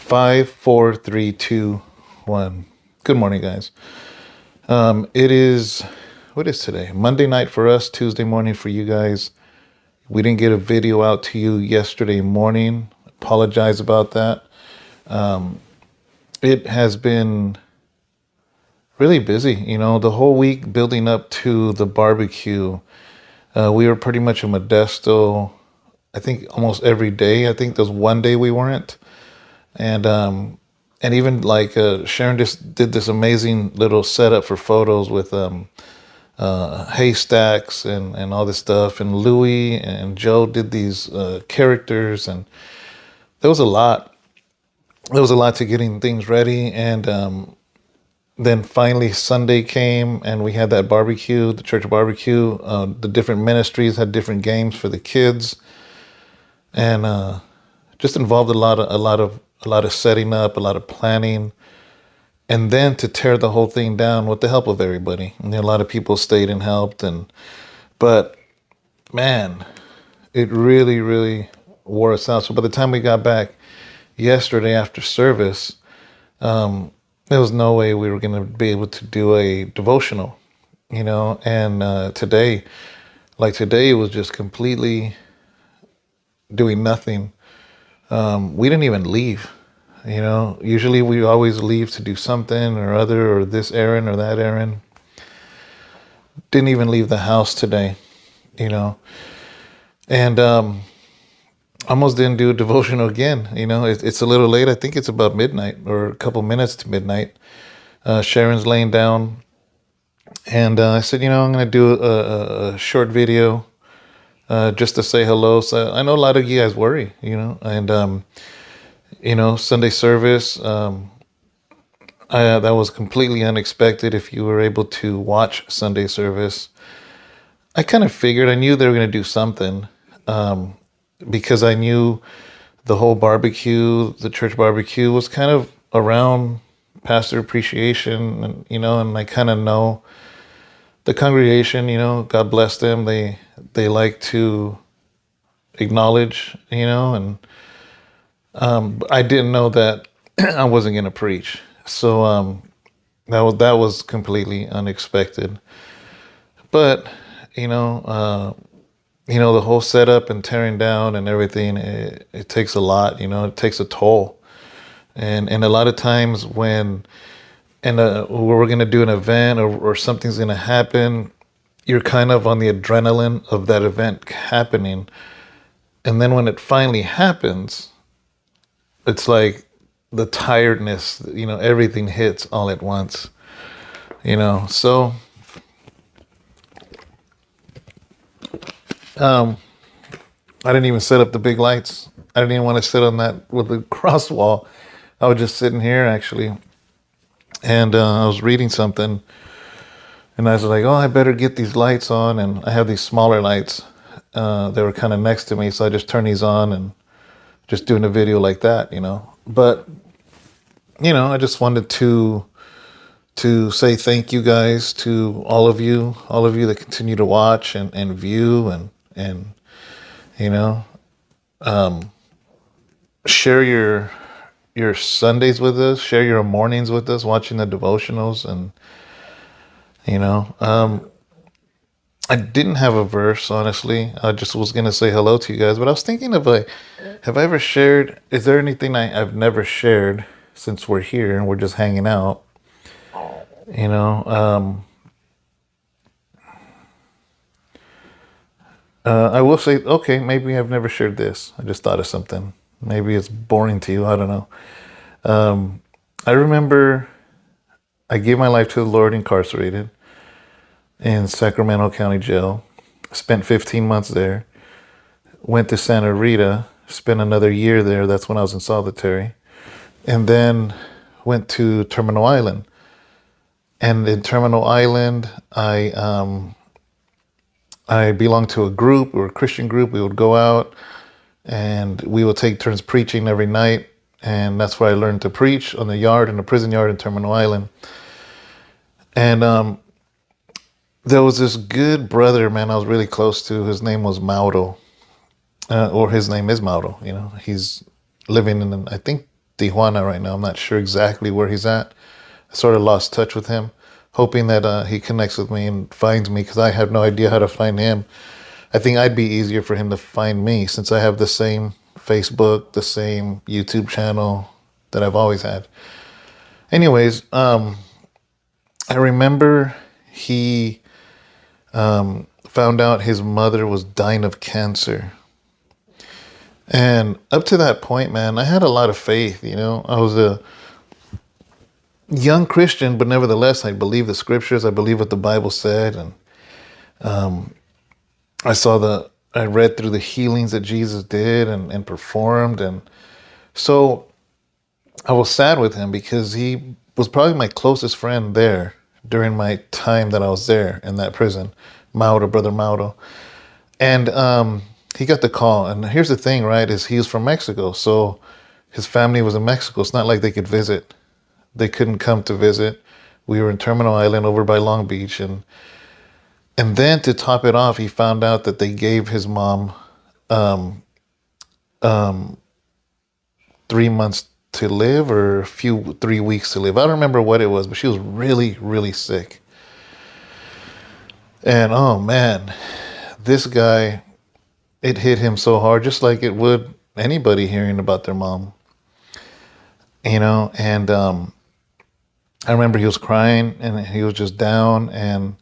Five, four, three, two, one. Good morning, guys. It is, what is today? Monday night for us, Tuesday morning for you guys. We didn't get a video out to you yesterday morning. Apologize about that. It has been really busy, the whole week building up to the barbecue. We were pretty much in Modesto, I think almost every day. I think there's one day we weren't. And even like Sharon just did this amazing little setup for photos with haystacks and all this stuff. And Louie and Joe did these characters, and there was a lot. There was a lot to getting things ready. And then finally Sunday came and we had that barbecue, the church barbecue. The different ministries had different games for the kids, and just involved a lot of setting up, a lot of planning, and then to tear the whole thing down with the help of everybody. And a lot of people stayed and helped, but man, it really, really wore us out. So by the time we got back yesterday after service, there was no way we were going to be able to do a devotional, and today it was just completely doing nothing. We didn't even leave. Usually we always leave to do something or other, or this errand or that errand. Didn't even leave the house today, and almost didn't do a devotional again. It's a little late. I think it's about midnight or a couple minutes to midnight. Sharon's laying down, and I said, I'm going to do a short video just to say hello. So I know a lot of you guys worry, and Sunday service, that was completely unexpected. If you were able to watch Sunday service, I kind of figured, I knew they were going to do something, because I knew the whole barbecue, the church barbecue, was kind of around pastor appreciation, and I kind of know the congregation, God bless them. They like to acknowledge, and I didn't know that I wasn't going to preach. So that was completely unexpected. But the whole setup and tearing down and everything, it takes a lot. It takes a toll, and a lot of times when we're going to do an event, or something's going to happen, you're kind of on the adrenaline of that event happening. And then when it finally happens, it's like the tiredness, everything hits all at once, so, I didn't even set up the big lights. I didn't even want to sit on that with the cross wall. I was just sitting here actually, and I was reading something, and I was like, oh, I better get these lights on. And I have these smaller lights. They were kind of next to me, so I just turned these on and just doing a video like that, But, I just wanted to say thank you guys to all of you that continue to watch and view and share your Sundays with us, share your mornings with us, watching the devotionals, and I didn't have a verse, honestly. I just was going to say hello to you guys, but I was thinking of have I ever shared, is there anything I've never shared since we're here and we're just hanging out? I will say, okay, maybe I've never shared this. I just thought of something. Maybe it's boring to you. I don't know. I remember I gave my life to the Lord incarcerated in Sacramento County Jail. Spent 15 months there. Went to Santa Rita. Spent another year there. That's when I was in solitary. And then went to Terminal Island. And in Terminal Island, I belonged to a group, or a Christian group. We would go out and we would take turns preaching every night. And that's where I learned to preach, on the yard, in the prison yard in Terminal Island. And there was this good brother, man, I was really close to. His name was Mauro, or his name is Mauro. He's living in, I think, Tijuana right now. I'm not sure exactly where he's at. I sort of lost touch with him, hoping that he connects with me and finds me because I have no idea how to find him. I think I'd be easier for him to find me since I have the same Facebook, the same YouTube channel that I've always had. Anyways, I remember he found out his mother was dying of cancer. And up to that point, man, I had a lot of faith, you know. I was a young Christian, but nevertheless, I believed the scriptures. I believed what the Bible said. And I read through the healings that Jesus did and performed. And so I was sad with him because he was probably my closest friend there during my time that I was there in that prison, Brother Mauro. And he got the call. And here's the thing, right, is he was from Mexico. So his family was in Mexico. It's not like they could visit. They couldn't come to visit. We were in Terminal Island over by Long Beach. And then to top it off, he found out that they gave his mom 3 months to live or 3 weeks to live. I don't remember what it was, but she was really, really sick. And oh man, this guy, it hit him so hard, just like it would anybody hearing about their mom. You know, and I remember he was crying and he was just down, and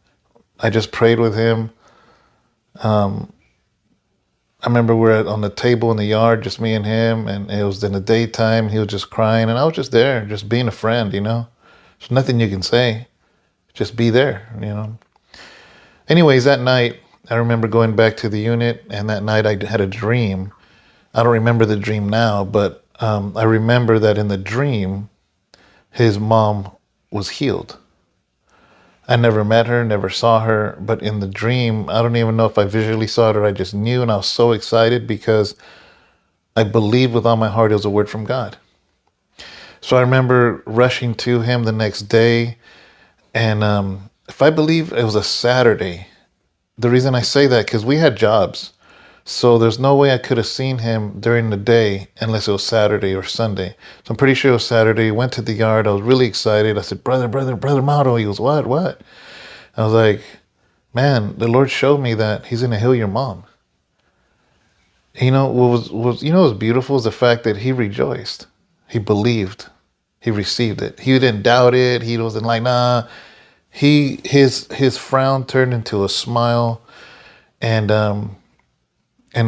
I just prayed with him. I remember we're on the table in the yard, just me and him, and it was in the daytime. He was just crying, and I was just there, just being a friend, you know. There's nothing you can say. Just be there, you know. Anyways, that night, I remember going back to the unit, and that night I had a dream. I don't remember the dream now, but I remember that in the dream, his mom was healed. I never met her, never saw her, but in the dream, I don't even know if I visually saw it or I just knew, and I was so excited because I believed with all my heart it was a word from God. So I remember rushing to him the next day, and if I believe it was a Saturday, the reason I say that, because we had jobs, so there's no way I could have seen him during the day unless it was Saturday or Sunday. So I'm pretty sure it was Saturday. Went to the yard. I was really excited. I said, brother Mauro. He goes, what? I was like, man, the Lord showed me that he's going to heal your mom. You know, what was beautiful is the fact that he rejoiced. He believed. He received it. He didn't doubt it. He wasn't like, nah. His frown turned into a smile. And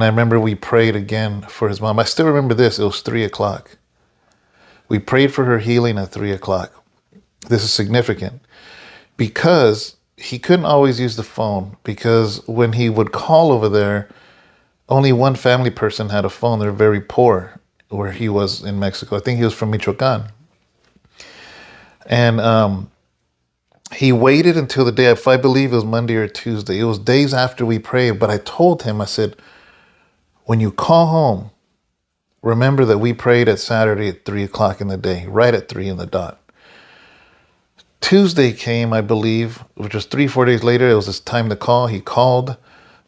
I remember we prayed again for his mom. I still remember this. It was 3:00. We prayed for her healing at 3:00. This is significant because he couldn't always use the phone, because when he would call over there, only one family person had a phone. They're very poor where he was in Mexico. I think he was from Michoacan. And he waited until the day, if I believe it was Monday or Tuesday. It was days after we prayed, but I told him, I said, when you call home, remember that we prayed at Saturday at 3:00 in the day, right at 3 in the dot. Tuesday came, I believe, which was 3-4 days later. It was his time to call. He called,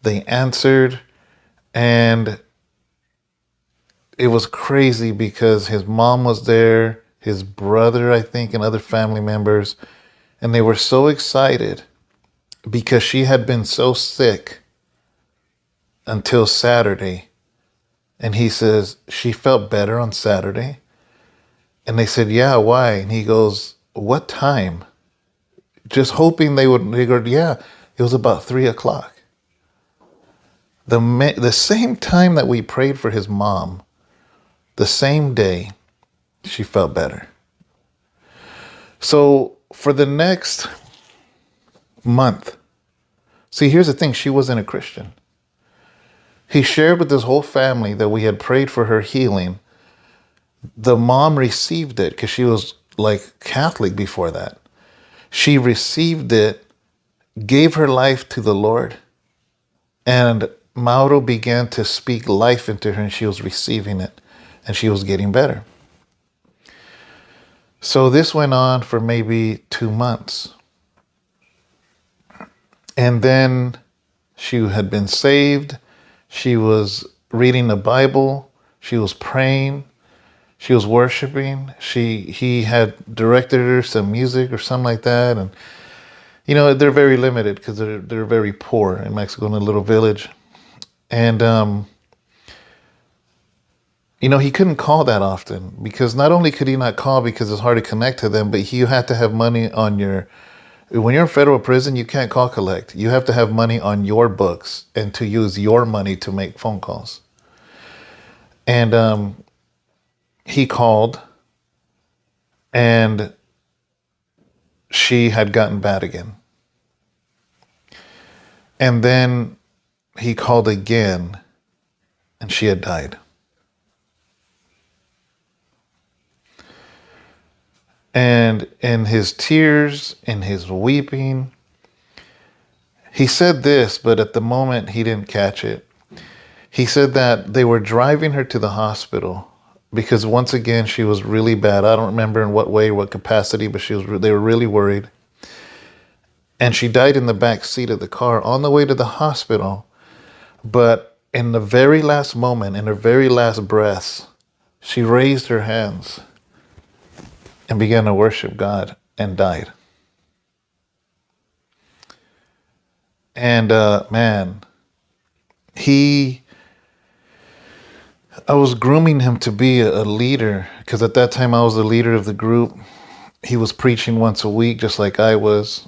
they answered, and it was crazy because his mom was there, his brother, I think, and other family members, and they were so excited because she had been so sick until Saturday. And he says, she felt better on Saturday. And they said, yeah, why? And he goes, what time? Just hoping they go, yeah, it was about 3:00. The same time that we prayed for his mom, the same day, she felt better. So for the next month, see, here's the thing, she wasn't a Christian. He shared with his whole family that we had prayed for her healing. The mom received it because she was like Catholic before that. She received it, gave her life to the Lord, and Mauro began to speak life into her, and she was receiving it, and she was getting better. So this went on for maybe 2 months. And then she had been saved. She was reading the Bible. She was praying. She was worshiping. He had directed her some music or something like that, and they're very limited because they're very poor in Mexico in a little village, and he couldn't call that often because not only could he not call because it's hard to connect to them, but you had to have money on your. When you're in federal prison, you can't call collect. You have to have money on your books and to use your money to make phone calls. And he called, and she had gotten bad again. And then he called again, and she had died. And in his tears, in his weeping, he said this, but at the moment he didn't catch it. He said that they were driving her to the hospital because once again she was really bad. I don't remember in what way, what capacity, but they were really worried. And she died in the back seat of the car on the way to the hospital. But in the very last moment, in her very last breaths, she raised her hands and began to worship God and died. And man, I was grooming him to be a leader because at that time I was the leader of the group. He was preaching once a week just like I was.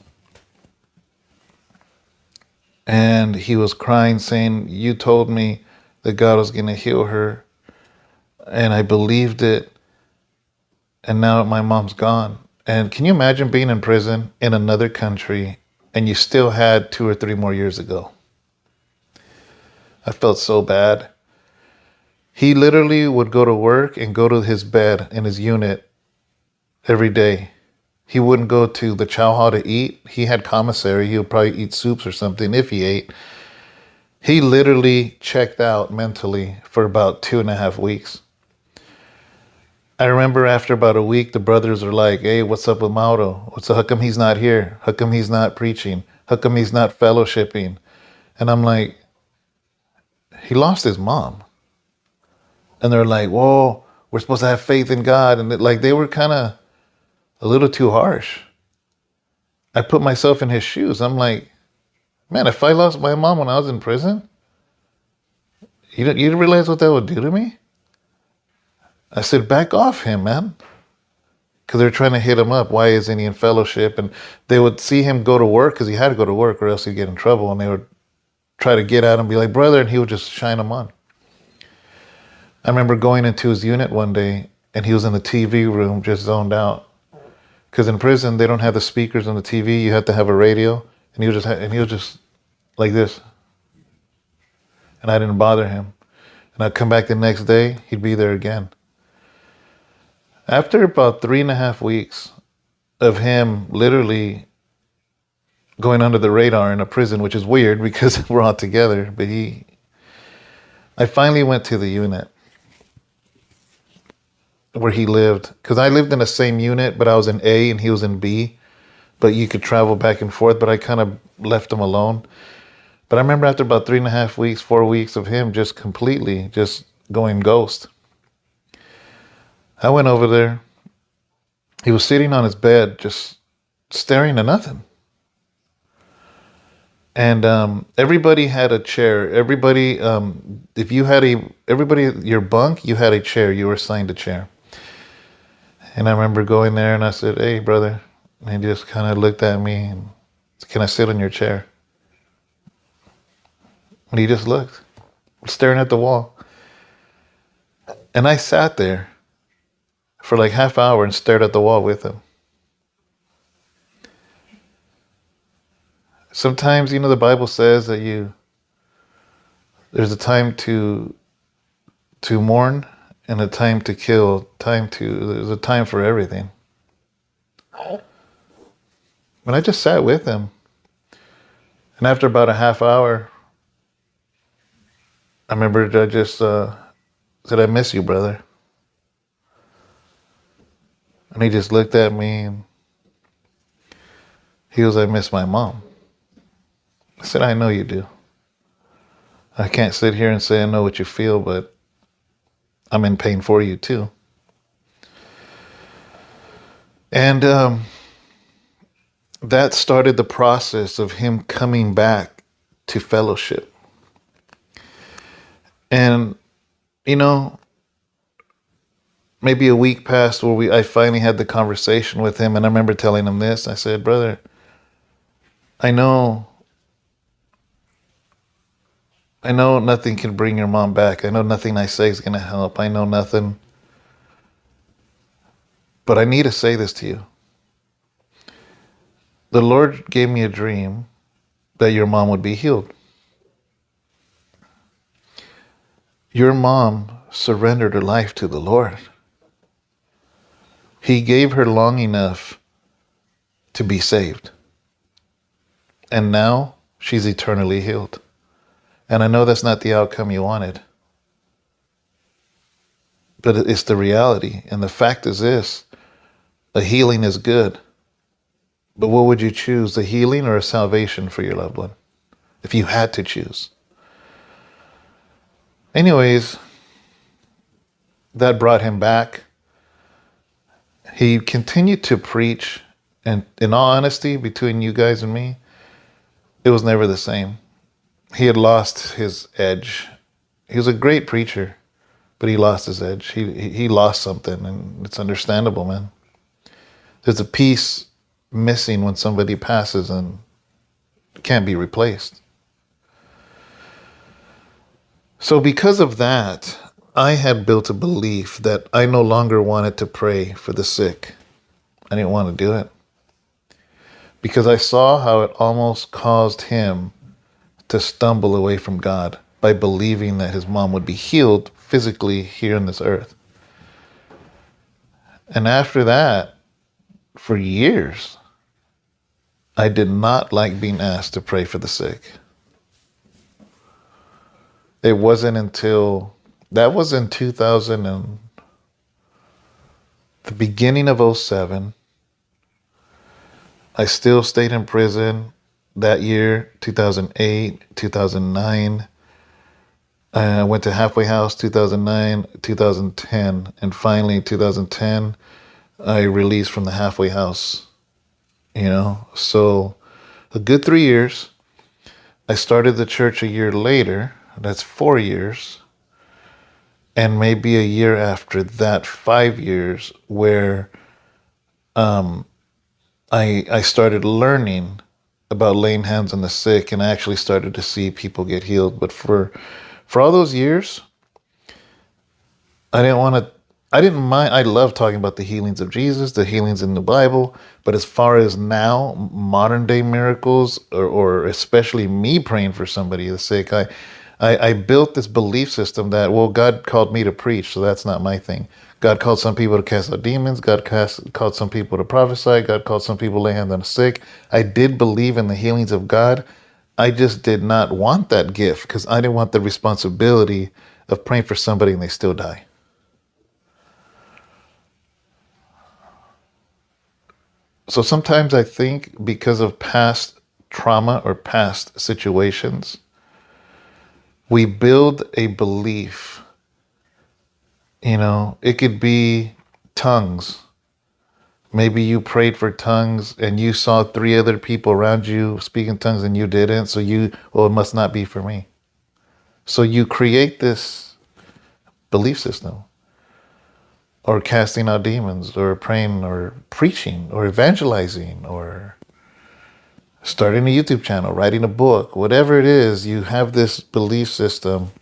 And he was crying saying, "You told me that God was going to heal her. And I believed it. And now my mom's gone." And can you imagine being in prison in another country and you still had 2 or 3 more years to go? I felt so bad. He literally would go to work and go to his bed in his unit every day. He wouldn't go to the chow hall to eat. He had commissary. He would probably eat soups or something if he ate. He literally checked out mentally for about 2.5 weeks. I remember after about a week, the brothers are like, "Hey, what's up with Mauro? How come he's not here? How come he's not preaching? How come he's not fellowshipping?" And I'm like, he lost his mom. And they're like, "Whoa, we're supposed to have faith in God." And they were kind of a little too harsh. I put myself in his shoes. I'm like, man, if I lost my mom when I was in prison, you didn't realize what that would do to me? I said, back off him, man. Because they're trying to hit him up. Why isn't he in fellowship? And they would see him go to work because he had to go to work or else he'd get in trouble. And they would try to get at him and be like, "Brother," and he would just shine them on. I remember going into his unit one day and he was in the TV room just zoned out. Because in prison, they don't have the speakers on the TV. You have to have a radio. And he was just like this. And I didn't bother him. And I'd come back the next day, he'd be there again. After about 3.5 weeks of him literally going under the radar in a prison, which is weird because we're all together, but I finally went to the unit where he lived. Because I lived in the same unit, but I was in A and he was in B. But you could travel back and forth, but I kind of left him alone. But I remember after about 3.5 weeks, 4 weeks of him just completely just going ghost. I went over there. He was sitting on his bed, just staring at nothing. And everybody had a chair. Everybody, your bunk, you had a chair. You were assigned a chair. And I remember going there and I said, "Hey, brother." And he just kind of looked at me and said, "Can I sit on your chair?" And he just looked, staring at the wall. And I sat there for like half hour and stared at the wall with him. Sometimes, the Bible says that there's a time to mourn and a time to kill, there's a time for everything. But I just sat with him. And after about a half hour, I remember I just said, "I miss you, brother." And he just looked at me and he goes, "I miss my mom." I said, "I know you do. I can't sit here and say I know what you feel, but I'm in pain for you too." And that started the process of him coming back to fellowship. And, you know, maybe a week passed where I finally had the conversation with him, and I remember telling him this. I said, brother, I know nothing can bring your mom back. I know nothing I say is going to help. I know nothing. But I need to say this to you. The Lord gave me a dream that your mom would be healed. Your mom surrendered her life to the Lord. He gave her long enough to be saved. And now she's eternally healed. And I know that's not the outcome you wanted. But it's the reality. And the fact is this: a healing is good. But what would you choose, a healing or a salvation for your loved one, if you had to choose? Anyways, that brought him back. He continued to preach. And in all honesty, between you guys and me, it was never the same. He had lost his edge. He was a great preacher, but he lost his edge. He lost something, and it's understandable, man. There's a piece missing when somebody passes and can't be replaced. So because of that, I had built a belief that I no longer wanted to pray for the sick. I didn't want to do it because I saw how it almost caused him to stumble away from God by believing that his mom would be healed physically here on this earth. And after that, for years, I did not like being asked to pray for the sick. It wasn't until, that was in 2000 and the beginning of '07. I still stayed in prison that year, 2008, 2009. I went to halfway house 2009, 2010, and finally 2010, I released from the halfway house, So a good 3 years. I started the church a year later. That's 4 years. And maybe a year after that, 5 years, where I started learning about laying hands on the sick, and I actually started to see people get healed. But for all those years, I didn't mind. I love talking about the healings of Jesus, the healings in the Bible. But as far as now, modern day miracles, or especially me praying for somebody that's sick, I built this belief system that, well, God called me to preach, so that's not my thing. God called some people to cast out demons. God called some people to prophesy. God called some people to lay hands on the sick. I did believe in the healings of God. I just did not want that gift because I didn't want the responsibility of praying for somebody and they still die. So sometimes I think because of past trauma or past situations, we build a belief. It could be tongues. Maybe you prayed for tongues and you saw 3 other people around you speaking tongues and you didn't. So it must not be for me. So you create this belief system, or casting out demons, or praying, or preaching, or evangelizing, or starting a YouTube channel, writing a book, whatever it is, you have this belief system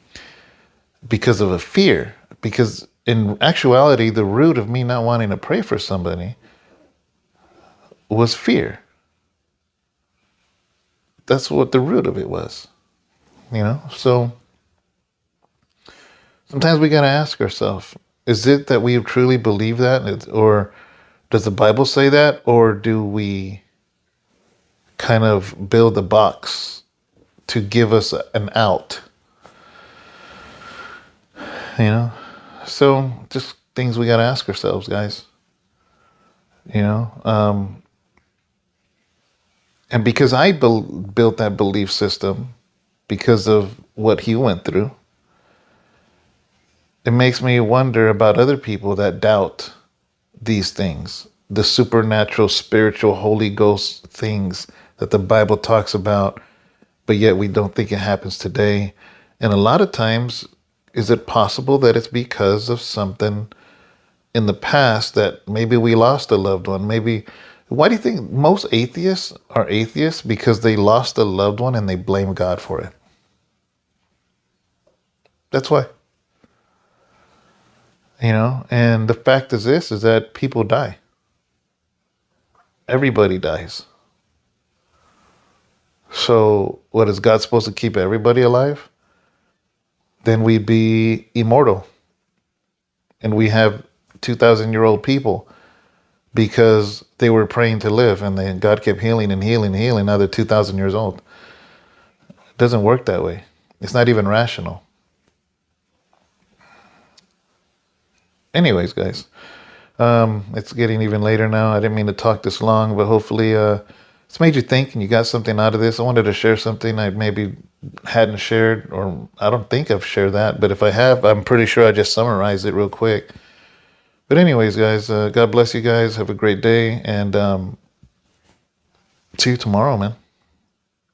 because of a fear. Because in actuality, the root of me not wanting to pray for somebody was fear. That's what the root of it was, So sometimes we got to ask ourselves, is it that we truly believe that? Or does the Bible say that? Or do we kind of build a box to give us an out? So just things we got to ask ourselves, guys. And because I built that belief system because of what he went through, it makes me wonder about other people that doubt these things. the supernatural, spiritual, Holy Ghost things that the Bible talks about, but yet we don't think it happens today. And a lot of times, is it possible that it's because of something in the past that maybe we lost a loved one? Maybe, why do you think most atheists are atheists? Because they lost a loved one and they blame God for it. That's why. And the fact is this, is that people die. Everybody dies. So what, is God supposed to keep everybody alive? Then we'd be immortal. And we have 2,000-year-old people because they were praying to live, and then God kept healing and healing and healing. Now they're 2,000 years old. It doesn't work that way. It's not even rational. Anyways, guys, it's getting even later now. I didn't mean to talk this long, but hopefully it's made you think and you got something out of this. I wanted to share something I maybe hadn't shared, or I don't think I've shared that, but if I have, I'm pretty sure I just summarized it real quick. But anyways, guys, God bless you guys. Have a great day, and see you tomorrow, man.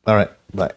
All right, bye.